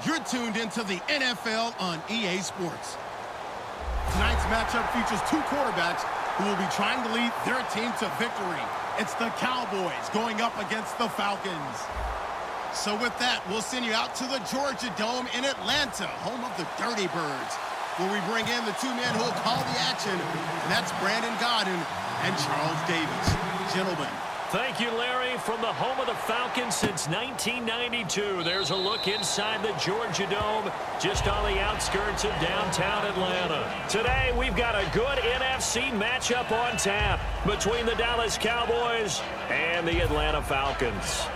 You're tuned into the NFL on EA Sports. Tonight's matchup features two quarterbacks who will be trying to lead their team to victory. It's the Cowboys going up against the Falcons. So with that, we'll send you out to the Georgia Dome in Atlanta, home of the Dirty Birds, where we bring in the two men who will call the action, and that's Brandon Godden and Charles Davis. Gentlemen. Thank you, Larry. From the home of the Falcons since 1992, there's a look inside the Georgia Dome, just on the outskirts of downtown Atlanta. Today, we've got a good NFC matchup on tap between the Dallas Cowboys and the Atlanta Falcons.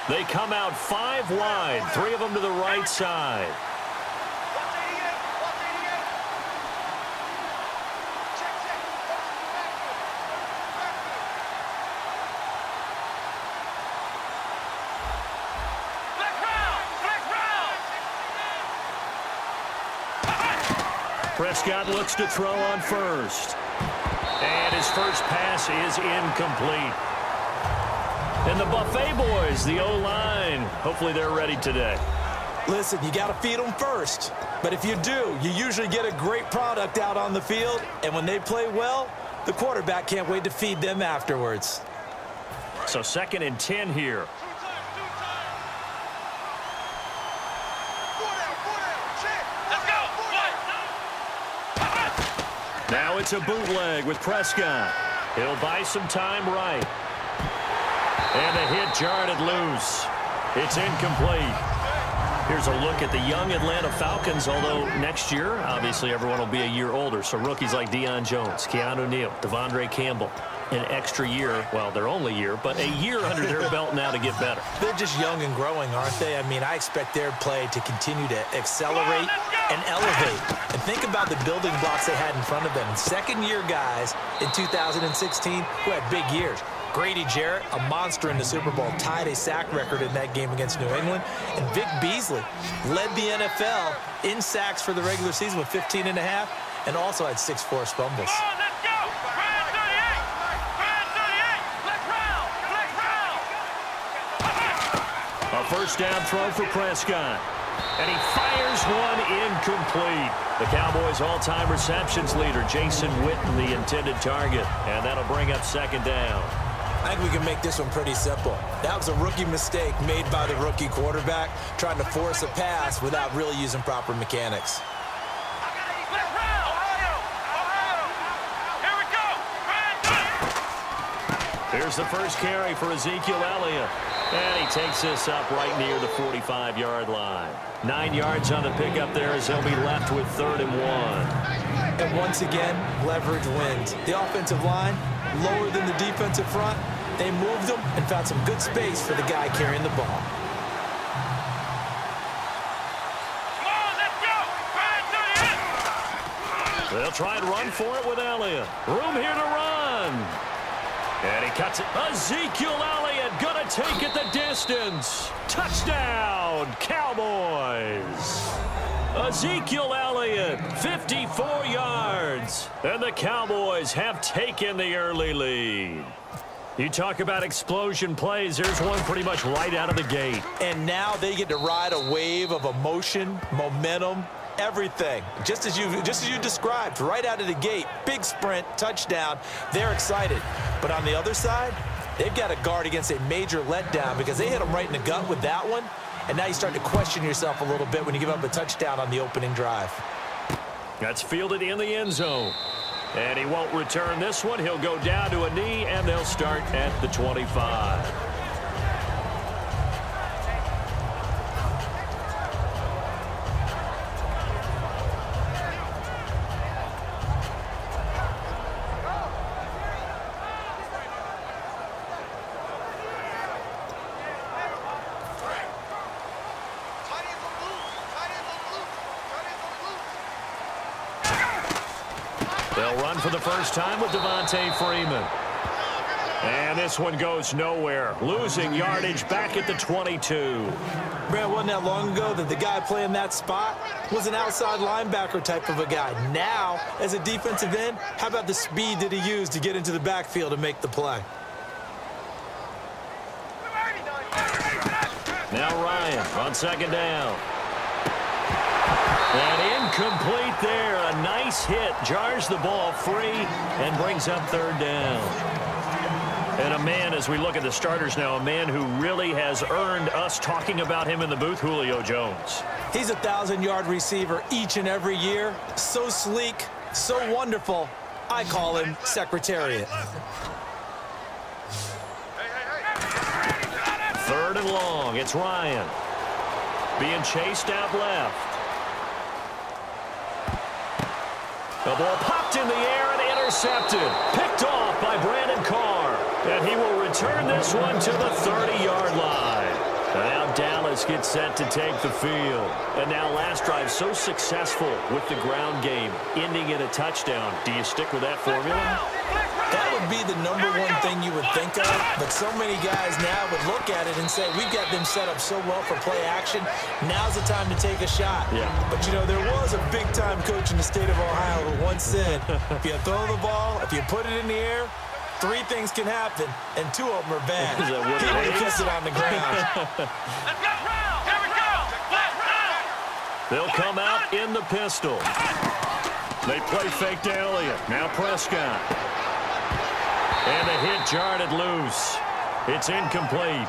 They come out 5 wide, 3 of them to the right side. Prescott looks to throw on first. And his first pass is incomplete. And the Buffet boys, the O-line, hopefully they're ready today. Listen, you got to feed them first. But if you do, you usually get a great product out on the field. And when they play well, the quarterback can't wait to feed them afterwards. So 2nd and 10 here. Now it's a bootleg with Prescott. He'll buy some time right. And the hit jarred it loose. It's incomplete. Here's a look at the young Atlanta Falcons, although next year, obviously, everyone will be a year older. So rookies like Deion Jones, Keanu Neal, Devondre Campbell, an extra year, well, their only year, but a year under their belt now to get better. They're just young and growing, aren't they? I mean, I expect their play to continue to accelerate and elevate. And think about the building blocks they had in front of them. Second-year guys in 2016 who had big years. Grady Jarrett, a monster in the Super Bowl, tied a sack record in that game against New England. And Vic Beasley led the NFL in sacks for the regular season with 15 and a half, and also had 6 forced fumbles. A first down throw for Prescott. And he fires one incomplete. The Cowboys' all-time receptions leader, Jason Witten, the intended target. And that'll bring up 2nd down. I think we can make this one pretty simple. That was a rookie mistake made by the rookie quarterback, trying to force a pass without really using proper mechanics. Here's the first carry for Ezekiel Elliott. And he takes this up right near the 45-yard line. 9 yards on the pickup there as they'll be left with 3rd and 1. And once again, leverage wins. The offensive line, lower than the defensive front. They moved them and found some good space for the guy carrying the ball. They'll try and run for it with Elliott. Room here to run. And he cuts it. Ezekiel Elliott gonna take it the distance. Touchdown, Cowboys. Ezekiel Elliott, 54 yards. And the Cowboys have taken the early lead. You talk about explosion plays. There's one pretty much right out of the gate. And now they get to ride a wave of emotion, momentum, everything. Just as you described, right out of the gate, big sprint, touchdown. They're excited. But on the other side, they've got to guard against a major letdown because they hit them right in the gut with that one. And now you start to question yourself a little bit when you give up a touchdown on the opening drive. That's fielded in the end zone. And he won't return this one. He'll go down to a knee, and they'll start at the 25. They'll run for the first time with Devontae Freeman. And this one goes nowhere. Losing yardage back at the 22. Brad, wasn't that long ago that the guy playing that spot was an outside linebacker type of a guy. Now, as a defensive end, how about the speed that he used to get into the backfield and make the play? Now Ryan on second down. And incomplete there. A nice hit. Jars the ball free and brings up third down. And a man, as we look at the starters now, a man who really has earned us talking about him in the booth, Julio Jones. He's a 1,000-yard receiver each and every year. So sleek, so wonderful. I call him Secretariat. Third and long. It's Ryan. Being chased out left. The ball popped in the air and intercepted. Picked off by Brandon Carr. And he will return this one to the 30-yard line. Now Dallas gets set to take the field. And now last drive so successful with the ground game, ending in a touchdown. Do you stick with that formula? That would be the number one thing you would think of, but so many guys now would look at it and say, we've got them set up so well for play action, now's the time to take a shot. Yeah. But, you know, there was a big-time coach in the state of Ohio who once said, if you throw the ball, if you put it in the air, 3 things can happen, and 2 of them are bad. Is that what He would kiss it on the ground. They'll come out in the pistol. They play fake to Elliott. Now Prescott. And the hit jarred it loose. It's incomplete.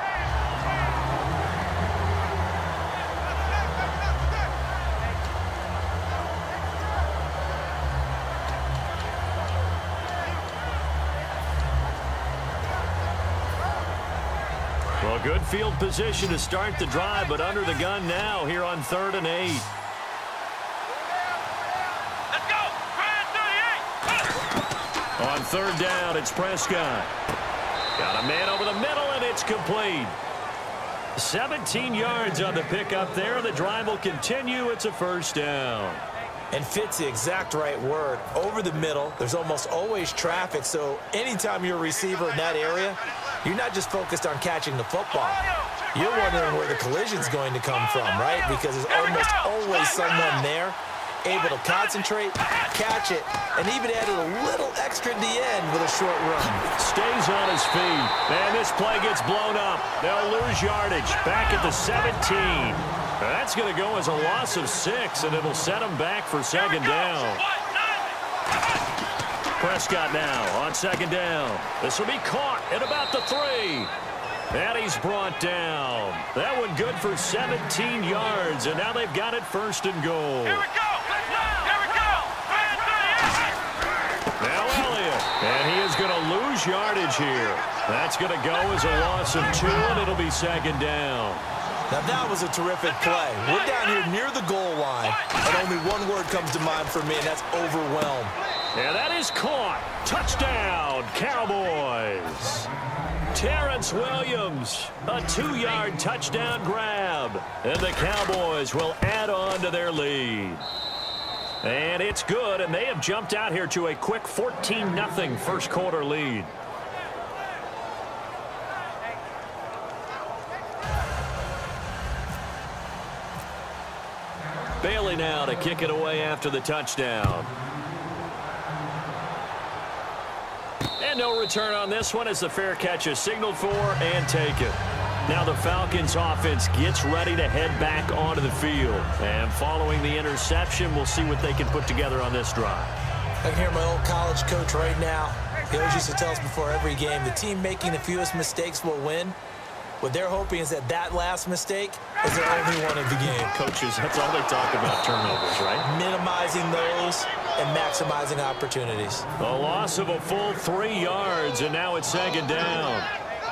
Well, good field position to start the drive, but under the gun now here on 3rd and 8. On 3rd down, it's Prescott. Got a man over the middle, and it's complete. 17 yards on the pickup there. The drive will continue. It's a 1st down. And fit's the exact right word. Over the middle, there's almost always traffic, so anytime you're a receiver in that area, you're not just focused on catching the football. You're wondering where the collision's going to come from, right? Because there's almost always someone there able to concentrate, catch it, and even added a little extra at the end with a short run. Stays on his feet. And this play gets blown up. They'll lose yardage back at the 17. That's going to go as a loss of 6, and it'll set them back for 2nd down. Prescott now on 2nd down. This will be caught at about the 3. And he's brought down. That one good for 17 yards, and now they've got it 1st and goal. Here we go. Now Elliott, and he is going to lose yardage here. That's going to go as a loss of 2, and it'll be 2nd down. Now that was a terrific play. We're down here near the goal line, and only one word comes to mind for me, and that's overwhelmed. And that is caught. Touchdown, Cowboys. Terrence Williams, a 2-yard touchdown grab. And the Cowboys will add on to their lead. And it's good, and they have jumped out here to a quick 14-0 first quarter lead. Bailey now to kick it away after the touchdown. And no return on this one as the fair catch is signaled for and taken. Now the Falcons offense gets ready to head back onto the field. And following the interception, we'll see what they can put together on this drive. I can hear my old college coach right now. He always used to tell us before every game, the team making the fewest mistakes will win. What they're hoping is that that last mistake is their only one of the game. Coaches, that's all they talk about, turnovers, right? Minimizing those and maximizing opportunities. A loss of a full 3 yards, and now it's 2nd down.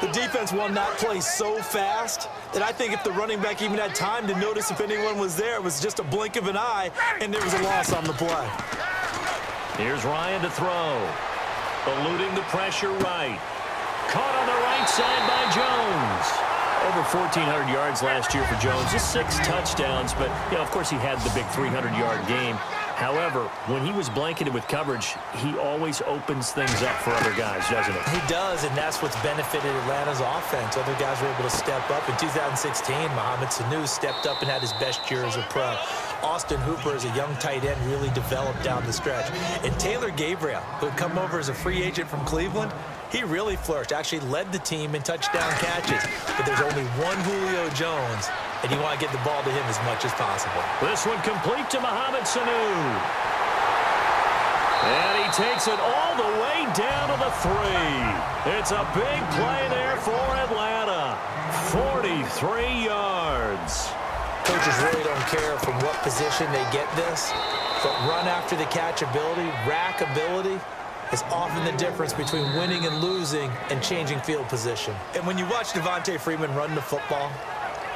The defense won that play so fast that I think if the running back even had time to notice if anyone was there, it was just a blink of an eye, and there was a loss on the play. Here's Ryan to throw. Eluding the pressure right. Caught on the right side by Jones. Over 1,400 yards last year for Jones. Just 6 touchdowns, but, you know, of course he had the big 300-yard game. However, when he was blanketed with coverage, he always opens things up for other guys, doesn't he? He does, and that's what's benefited Atlanta's offense. Other guys were able to step up. In 2016, Mohamed Sanu stepped up and had his best year as a pro. Austin Hooper, as a young tight end, really developed down the stretch. And Taylor Gabriel, who had come over as a free agent from Cleveland, he really flourished, actually led the team in touchdown catches. But there's only one Julio Jones, and you want to get the ball to him as much as possible. This one complete to Mohamed Sanu. And he takes it all the way down to the 3. It's a big play there for Atlanta. 43 yards. Coaches really don't care from what position they get this, but run after the catch ability, rack ability, is often the difference between winning and losing and changing field position. And when you watch Devontae Freeman run the football,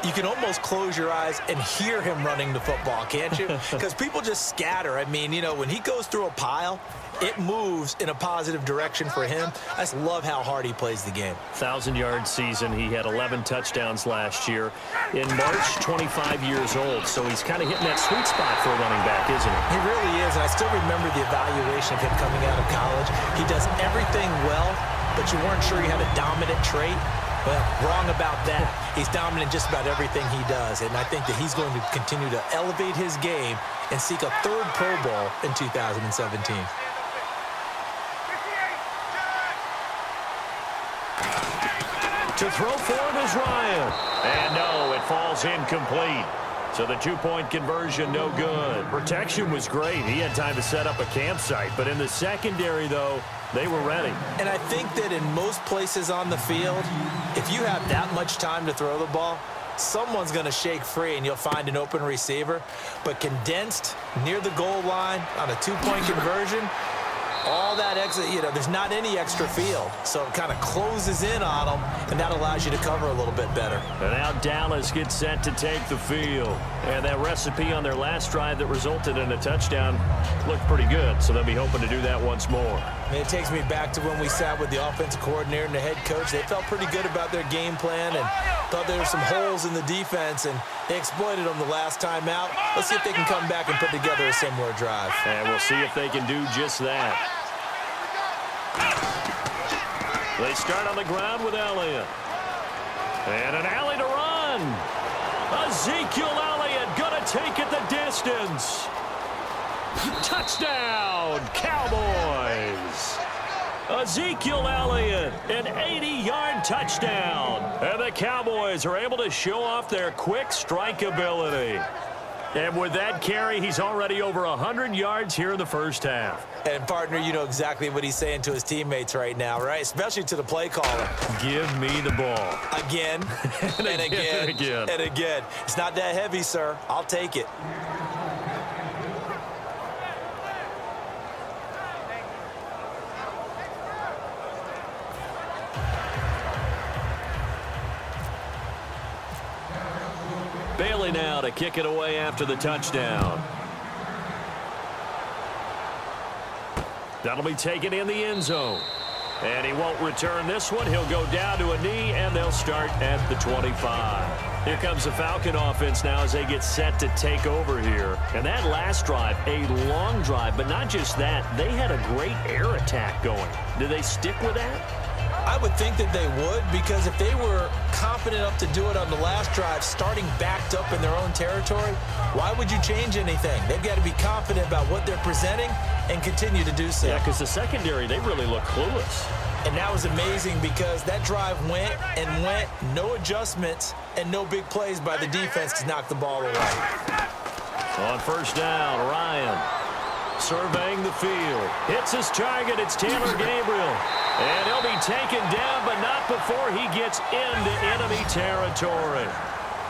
you can almost close your eyes and hear him running the football, can't you? Because people just scatter. I mean, you know, when he goes through a pile, it moves in a positive direction for him. I just love how hard he plays the game. 1,000-yard season. He had 11 touchdowns last year. In March, 25 years old. So he's kind of hitting that sweet spot for a running back, isn't he? He really is, and I still remember the evaluation of him coming out of college. He does everything well, but you weren't sure he had a dominant trait. Well, wrong about that. He's dominant in just about everything he does, and I think that he's going to continue to elevate his game and seek a 3rd Pro Bowl in 2017. To throw for it is Ryan. And no, it falls incomplete. So the 2-point conversion, no good. Protection was great. He had time to set up a campsite. But in the secondary, though, they were ready. And I think that in most places on the field, if you have that much time to throw the ball, someone's going to shake free and you'll find an open receiver. But condensed near the goal line on a 2-point conversion, all that exit, you know, there's not any extra field. So it kind of closes in on them, and that allows you to cover a little bit better. And now Dallas gets set to take the field. And that recipe on their last drive that resulted in a touchdown looked pretty good. So they'll be hoping to do that once more. And it takes me back to when we sat with the offensive coordinator and the head coach. They felt pretty good about their game plan and thought there were some holes in the defense, and they exploited them the last time out. Let's see if they can come back and put together a similar drive. And we'll see if they can do just that. They start on the ground with Elliott. And an alley to run. Ezekiel Elliott gonna take it the distance. Touchdown, Cowboys. Ezekiel Elliott, an 80-yard touchdown. And the Cowboys are able to show off their quick strike ability. And with that carry, he's already over 100 yards here in the first half. And, partner, you know exactly what he's saying to his teammates right now, right? Especially to the play caller. Give me the ball. Again, and again, and again. and again. It's not that heavy, sir. I'll take it. Bailey now to kick it away after the touchdown. That'll be taken in the end zone. And he won't return this one. He'll go down to a knee, and they'll start at the 25. Here comes the Falcon offense now as they get set to take over here. And that last drive, a long drive, but not just that. They had a great air attack going. Do they stick with that? I would think that they would, because if they were confident enough to do it on the last drive, starting backed up in their own territory, why would you change anything? They've got to be confident about what they're presenting and continue to do so. Yeah, because the secondary, they really look clueless. And that was amazing because that drive went and went, no adjustments and no big plays by the defense to knock the ball away. On first down, Ryan surveying the field. Hits his target. It's Taylor Gabriel. And he'll be taken down, but not before he gets into enemy territory.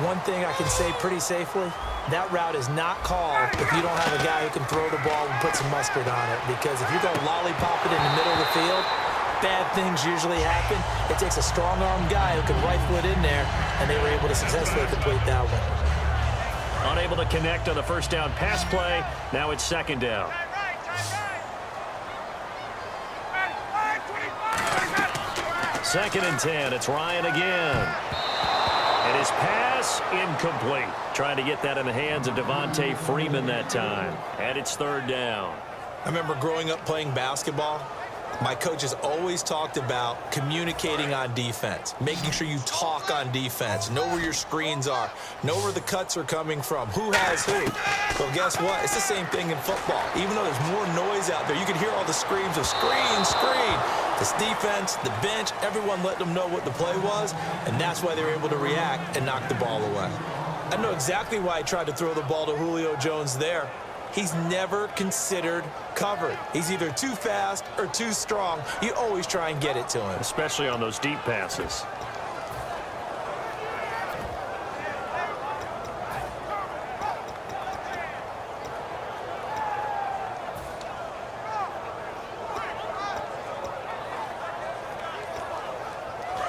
One thing I can say pretty safely, that route is not called if you don't have a guy who can throw the ball and put some mustard on it. Because if you're going to lollipop it in the middle of the field, bad things usually happen. It takes a strong-armed guy who can rifle it in there, and they were able to successfully complete that one. Unable to connect on the first down pass play. Now it's second down. Second and 10. It's Ryan again. And his pass incomplete. Trying to get that in the hands of Devontae Freeman that time. And it's third down. I remember growing up playing basketball. My coaches always talked about communicating on defense, making sure you talk on defense, know where your screens are, know where the cuts are coming from, who has who. Well, guess what? It's the same thing in football. Even though there's more noise out there, you can hear all the screams of screen, screen. This defense, the bench, everyone let them know what the play was, and that's why they were able to react and knock the ball away. I know exactly why I tried to throw the ball to Julio Jones there. He's never considered covered. He's either too fast or too strong. You always try and get it to him. Especially on those deep passes.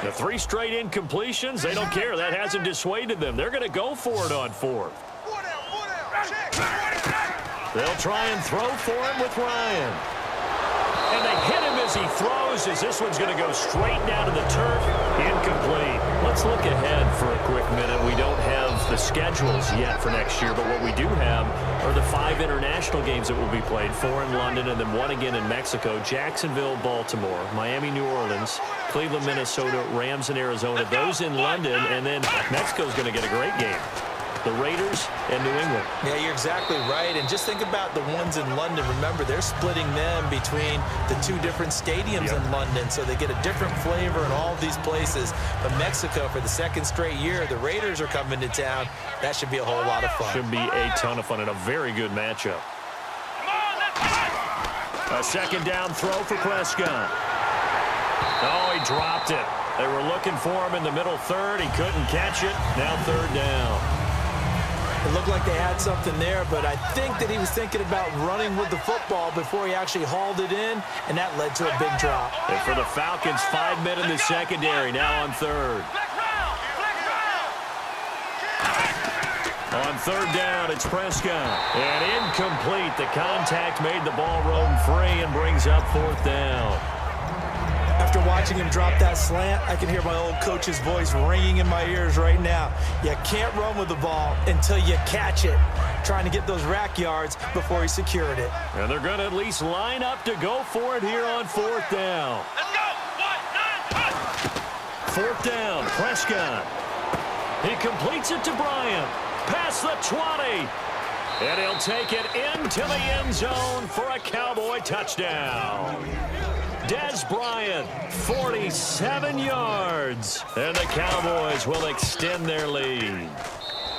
The 3 straight incompletions, they don't care. That hasn't dissuaded them. They're going to go for it on 4th. They'll try and throw for him with Ryan. And they hit him as he throws, as this one's going to go straight down to the turf. Incomplete. Let's look ahead for a quick minute. We don't have the schedules yet for next year, but what we do have are the 5 international games that will be played, 4 in London and then 1 again in Mexico, Jacksonville, Baltimore, Miami, New Orleans, Cleveland, Minnesota, Rams, and Arizona. Those in London, and then Mexico's going to get a great game. The Raiders and New England. Yeah, you're exactly right. And just think about the ones in London. Remember, they're splitting them between the 2 different stadiums in London, so they get a different flavor in all of these places. But Mexico, for the 2nd straight year, the Raiders are coming to town. That should be a whole lot of fun. Should be a ton of fun and a very good matchup. A 2nd down throw for Prescott. Oh, he dropped it. They were looking for him in the middle 3rd. He couldn't catch it. Now 3rd down. It looked like they had something there, but I think that he was thinking about running with the football before he actually hauled it in, and that led to a big drop. And for the Falcons, 5 men in the secondary, now on 3rd. On 3rd down, it's Prescott. And incomplete. The contact made the ball roam free and brings up 4th down. After watching him drop that slant, I can hear my old coach's voice ringing in my ears right now. You can't run with the ball until you catch it. Trying to get those rack yards before he secured it. And they're going to at least line up to go for it here on 4th down. Let's go! 4th down, Prescott. He completes it to Bryant. Past the 20. And he'll take it into the end zone for a Cowboy touchdown. Dez Bryant, 47 yards. And the Cowboys will extend their lead.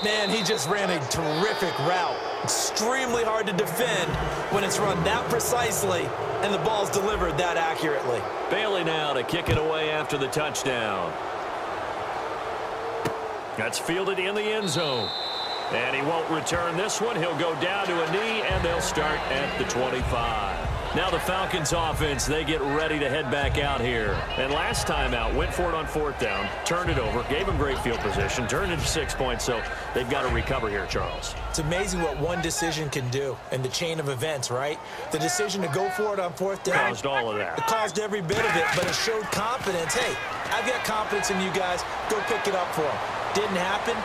Man, he just ran a terrific route. Extremely hard to defend when it's run that precisely and the ball's delivered that accurately. Bailey now to kick it away after the touchdown. That's fielded in the end zone. And he won't return this one. He'll go down to a knee, and they'll start at the 25. Now the Falcons offense, they get ready to head back out here. And last time out, went for it on 4th down, turned it over, gave them great field position, turned it to 6 points, so they've got to recover here, Charles. It's amazing what one decision can do in the chain of events, right? The decision to go for it on 4th down. Caused all of that. It caused every bit of it, but it showed confidence. Hey, I've got confidence in you guys. Go pick it up for them. Didn't happen.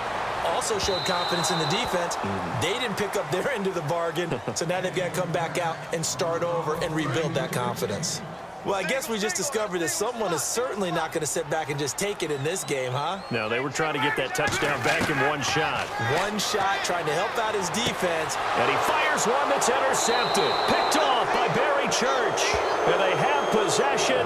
Also showed confidence in the defense. They didn't pick up their end of the bargain, so now they've got to come back out and start over and rebuild that confidence. Well, I guess we just discovered that someone is certainly not going to sit back and just take it in this game, huh? No, they were trying to get that touchdown back in one shot. One shot, trying to help out his defense. And he fires one that's intercepted. Picked off by Barry Church. And they have possession